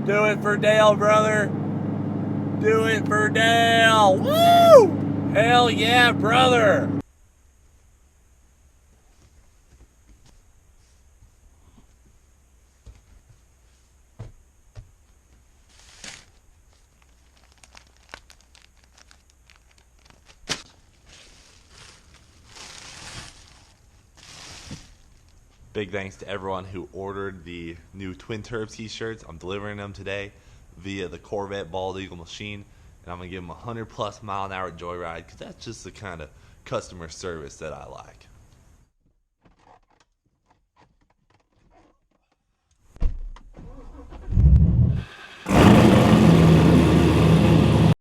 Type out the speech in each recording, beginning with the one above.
Do it for Dale, brother. Do it for Dale. Woo! Hell yeah, brother. Big thanks to everyone who ordered the new Twin Turb t-shirts. I'm delivering them today via the Corvette Bald Eagle machine, and I'm going to give them a 100+ mile an hour joyride because that's just the kind of customer service that I like.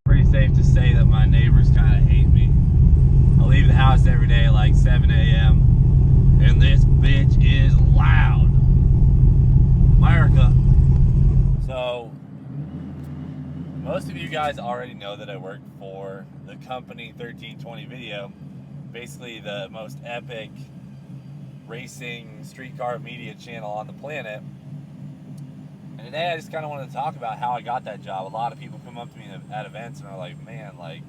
Pretty safe to say that my neighbors kind of hate me. I leave the house every day at like 7 a.m. and this bitch is loud. America. So, most of you guys already know that I work for the company 1320Video, basically the most epic racing streetcar media channel on the planet. And today I just kind of wanted to talk about how I got that job. A lot of people come up to me at events and are like, man, like,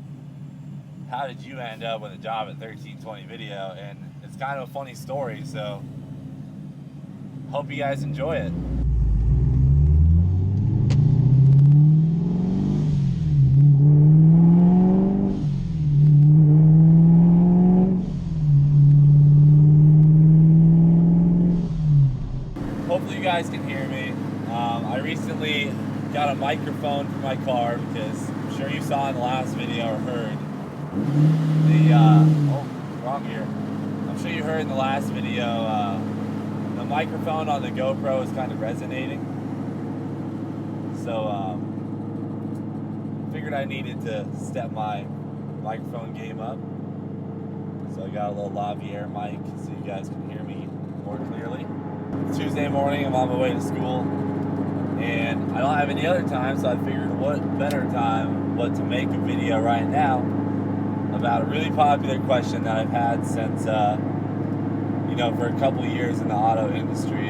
how did you end up with a job at 1320Video? And it's kind of a funny story, so hope you guys enjoy it. Hopefully you guys can hear me. I recently got a microphone for my car because I'm sure you saw in the last video or heard the, oh, wrong here. I'm sure you heard in the last video, the microphone on the GoPro is kind of resonating. So, figured I needed to step my microphone game up. So I got a little lavalier mic so you guys can hear me more clearly. It's Tuesday morning, I'm on my way to school, and I don't have any other time, so I figured what better time but to make a video right now about a really popular question that I've had since, you know, for a couple of years in the auto industry.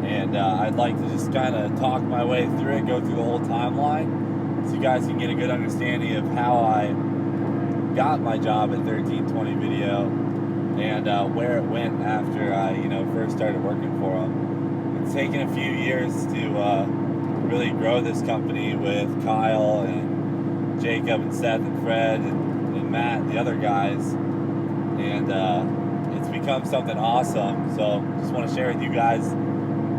And I'd like to just kind of talk my way through it, go through the whole timeline, so you guys can get a good understanding of how I got my job at 1320Video and where it went after I, you know, first started working for them. It's taken a few years to really grow this company with Kyle and Jacob and Seth and Fred and Matt and the other guys, and it's become something awesome. So just want to share with you guys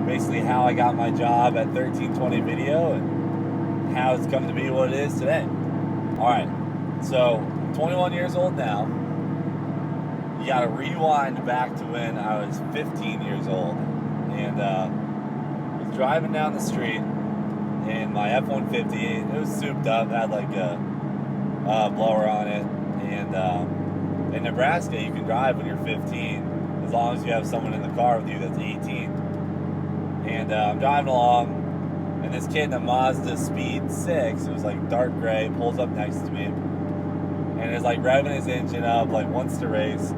basically how I got my job at 1320Video and how it's come to be what it is today. Alright, so I'm 21 years old now. You gotta rewind back to when I was 15 years old, and I was driving down the street in my F-150. It was souped up, had like a blower on it, and in Nebraska you can drive when you're 15 as long as you have someone in the car with you that's 18. And I'm driving along, and this kid in a Mazda Speed 6, it was like dark gray, pulls up next to me and is like revving his engine up, like wants to race.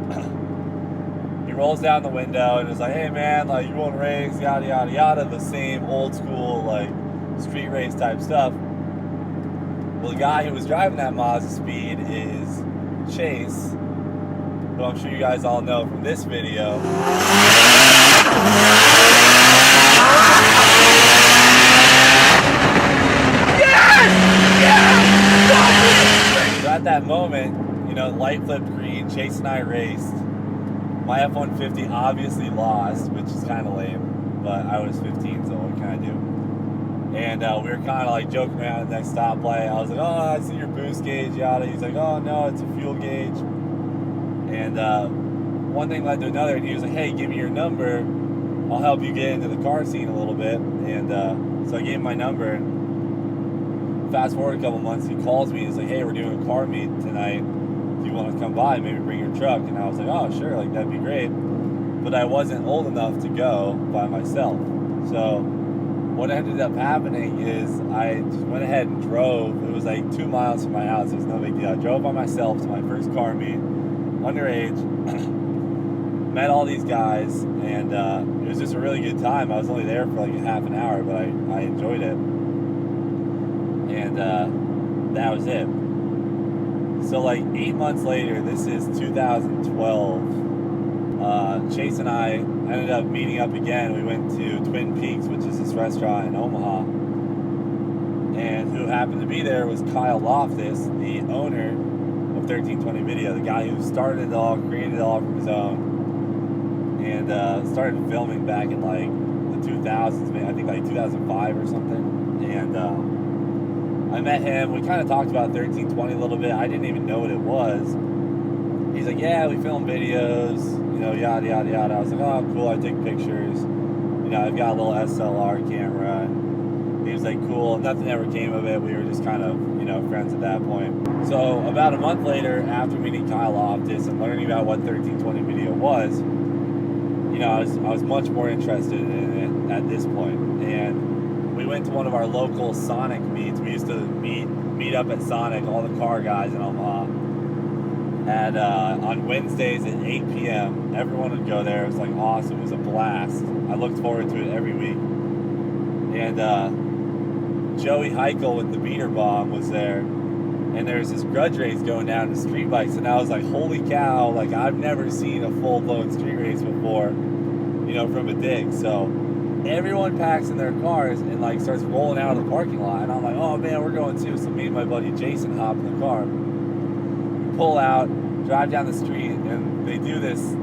He rolls down the window and is like, hey man, like, you want to race, yada yada yada, the same old school like street race type stuff. Well, the guy who was driving that Mazda Speed is Chase, who I'm sure you guys all know from this video. So at that moment, you know, the light flipped green, Chase and I raced. My F-150 obviously lost, which is kind of lame, but I was 15, so what can I do? And we were kind of like joking around at the next stoplight. I was like, oh, I see your boost gauge, yada. He's like, oh no, it's a fuel gauge. And one thing led to another, and he was like, hey, give me your number. I'll help you get into the car scene a little bit. And so I gave him my number, and fast forward a couple months, he calls me. He's like, hey, we're doing a car meet tonight. Do you want to come by, maybe bring your truck? And I was like, oh, sure, like, that'd be great. But I wasn't old enough to go by myself. So what ended up happening is I just went ahead and drove. It was like 2 miles from my house. It was no big deal. I drove by myself to my first car meet, underage, met all these guys, and it was just a really good time. I was only there for like a half an hour, but I enjoyed it. and that was it. So like 8 months later, this is 2012, Chase and I ended up meeting up again. We went to Twin Peaks, which is this restaurant in Omaha, and who happened to be there was Kyle Loftis, the owner of 1320 Video, the guy who started it all, created it all from his own, and started filming back in like the 2000s, I think like 2005 or something. And I met him. We kind of talked about 1320 a little bit. I didn't even know what it was. He's like, yeah, we film videos, you know, yada yada yada. I was like, oh, cool. I take pictures. You know, I've got a little SLR camera. And he was like, cool. Nothing ever came of it. We were just kind of, you know, friends at that point. So about a month later, after meeting Kyle Loftis and learning about what 1320 Video was, you know, I was much more interested in it at this point. And we went to one of our local Sonic meets. We used to meet up at Sonic, all the car guys in Omaha. And on Wednesdays at 8 p.m., everyone would go there. It was like awesome. It was a blast. I looked forward to it every week. And Joey Heichel with the beater bomb was there. And there was this grudge race going down to street bikes. And I was like, holy cow, like I've never seen a full-blown street race before, you know, from a dig. So everyone packs in their cars and like starts rolling out of the parking lot. And I'm like, oh man, we're going too. So me and my buddy Jason hop in the car. Pull out, drive down the street, and they do this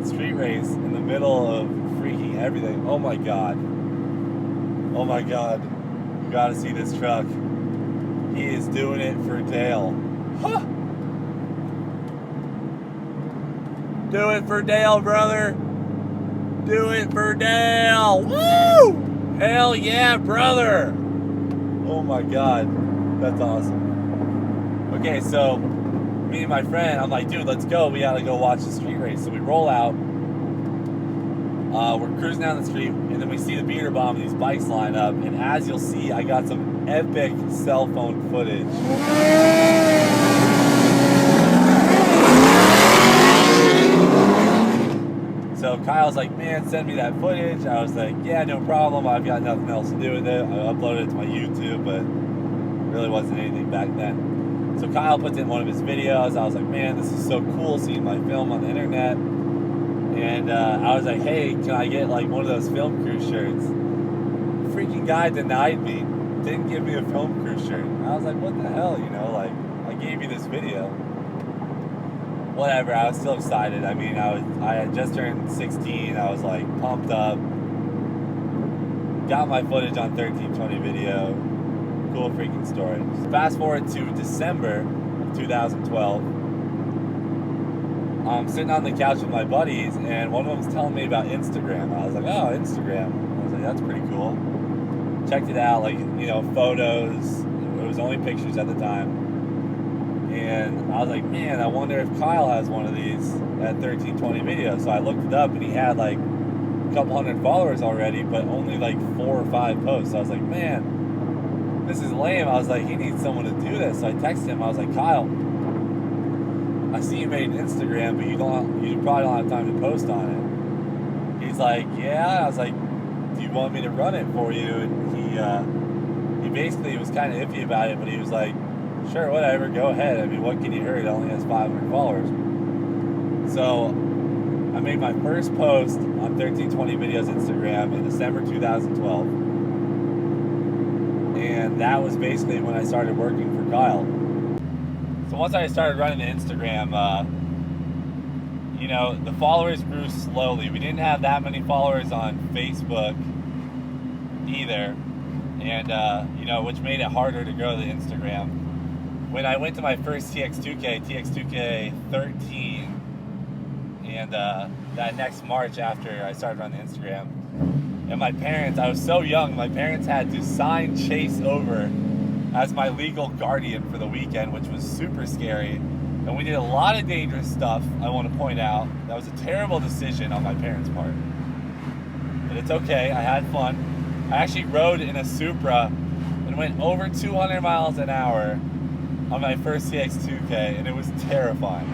street race in the middle of freaking everything. Oh my god. Oh my god. You gotta see this truck. He is doing it for Dale. Huh. Do it for Dale, brother. Do it for Dale. Woo! Hell yeah, brother. Oh my god. That's awesome. Okay, so me and my friend, I'm like, dude, let's go. We gotta go watch the street race. So we roll out. We're cruising down the street, and then we see the beater bomb and these bikes line up. And as you'll see, I got some epic cell phone footage. So Kyle's like, man, send me that footage. I was like, yeah, no problem. I've got nothing else to do with it. I uploaded it to my YouTube, but really wasn't anything back then. So Kyle puts in one of his videos. I was like, man, this is so cool seeing my film on the internet. And I was like, hey, can I get like one of those film crew shirts? The freaking guy denied me. Didn't give me a film crew shirt. And I was like, what the hell, you know, like, I gave you this video. Whatever, I was still excited. I mean, I had just turned 16. I was like pumped up. Got my footage on 1320 Video. Cool freaking story. Fast forward to December of 2012. I'm sitting on the couch with my buddies, and one of them's telling me about Instagram. I was like, oh, Instagram. I was like, that's pretty cool. Checked it out, like, you know, photos. It was only pictures at the time. And I was like, man, I wonder if Kyle has one of these at 1320 Video. So I looked it up, and he had like a couple hundred followers already, but only like 4 or 5 posts. So I was like, man, this is lame. I was like, he needs someone to do this. So I texted him. I was like, Kyle, I see you made an Instagram, but you probably don't have time to post on it. He's like, yeah. I was like, do you want me to run it for you? And he basically was kind of iffy about it, but he was like, sure, whatever, go ahead. I mean, what can you hurt? It only has 500 followers. So I made my first post on 1320 Video's Instagram in December 2012. And that was basically when I started working for Kyle. So once I started running the Instagram, you know, the followers grew slowly. We didn't have that many followers on Facebook either. And, you know, which made it harder to grow the Instagram. When I went to my first TX2K 13, and that next March after I started running the Instagram, and my parents, I was so young, my parents had to sign Chase over as my legal guardian for the weekend, which was super scary. And we did a lot of dangerous stuff, I want to point out. That was a terrible decision on my parents' part. But it's okay, I had fun. I actually rode in a Supra and went over 200 miles an hour on my first TX2K, and it was terrifying.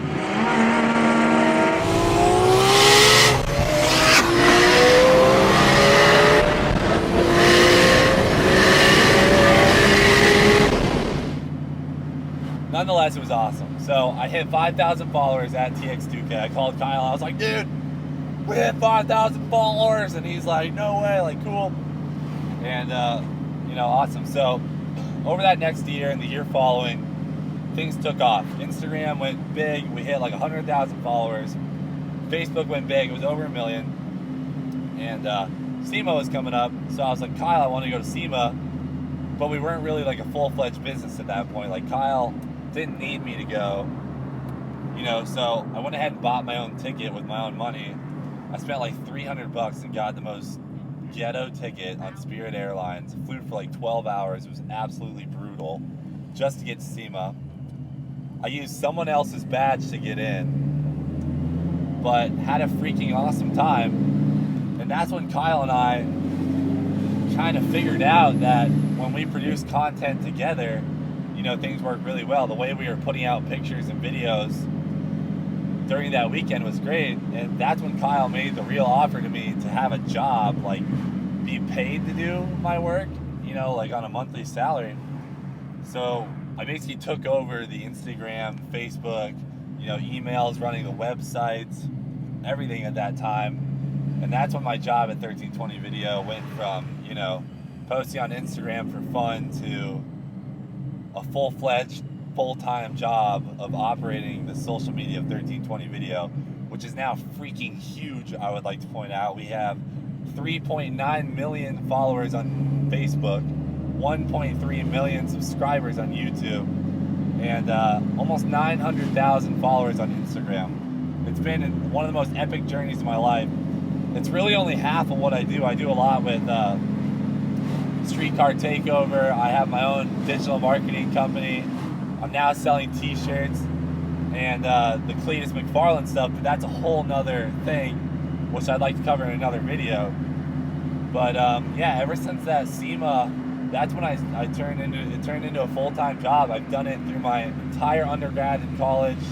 nonetheless, it was awesome. So I hit 5,000 followers at TX2K. I called Kyle. I was like, dude, we hit 5,000 followers. And he's like, no way, like, cool. And, you know, awesome. So over that next year and the year following, things took off. Instagram went big. We hit like 100,000 followers. Facebook went big. It was over 1 million. And SEMA was coming up. So I was like, Kyle, I want to go to SEMA. But we weren't really like a full-fledged business at that point. Like, Kyle didn't need me to go, you know, so I went ahead and bought my own ticket with my own money. I spent like $300 and got the most ghetto ticket on Spirit Airlines. Flew for like 12 hours. It was absolutely brutal just to get to SEMA. I used someone else's badge to get in, but had a freaking awesome time. And that's when Kyle and I kind of figured out that when we produce content together, you know, things work really well. The way we were putting out pictures and videos during that weekend was great. And that's when Kyle made the real offer to me to have a job, like be paid to do my work, you know, like on a monthly salary. So I basically took over the Instagram, Facebook, you know, emails, running the websites, everything at that time. And that's when my job at 1320Video went from, you know, posting on Instagram for fun to a full-fledged, full-time job of operating the social media of 1320Video, which is now freaking huge, I would like to point out. We have 3.9 million followers on Facebook, 1.3 million subscribers on YouTube, and almost 900,000 followers on Instagram. It's been one of the most epic journeys of my life. It's really only half of what I do. I do a lot with Streetcar Takeover. I have my own digital marketing company. I'm now selling t-shirts and the Cleetus McFarland stuff, but that's a whole nother thing, which I'd like to cover in another video. But yeah, ever since that SEMA, that's when it turned into a full-time job. I've done it through my entire undergrad and college,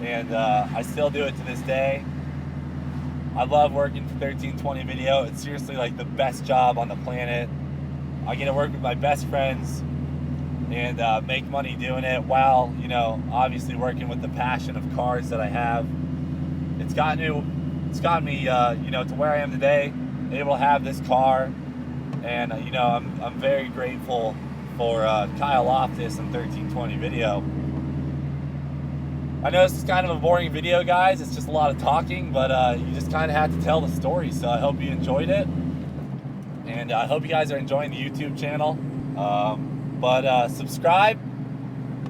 and I still do it to this day. I love working for 1320Video. It's seriously like the best job on the planet. I get to work with my best friends and make money doing it while, you know, obviously working with the passion of cars that I have. It's gotten me, you know, to where I am today, able to have this car, and you know, I'm very grateful for Kyle Loftis and 1320Video. I know this is kind of a boring video, guys. It's just a lot of talking, but you just kind of have to tell the story. So I hope you enjoyed it, and I hope you guys are enjoying the YouTube channel. But subscribe,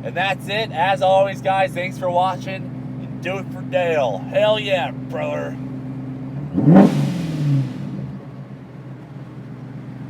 and that's it. As always, guys, thanks for watching. And do it for Dale. Hell yeah, brother.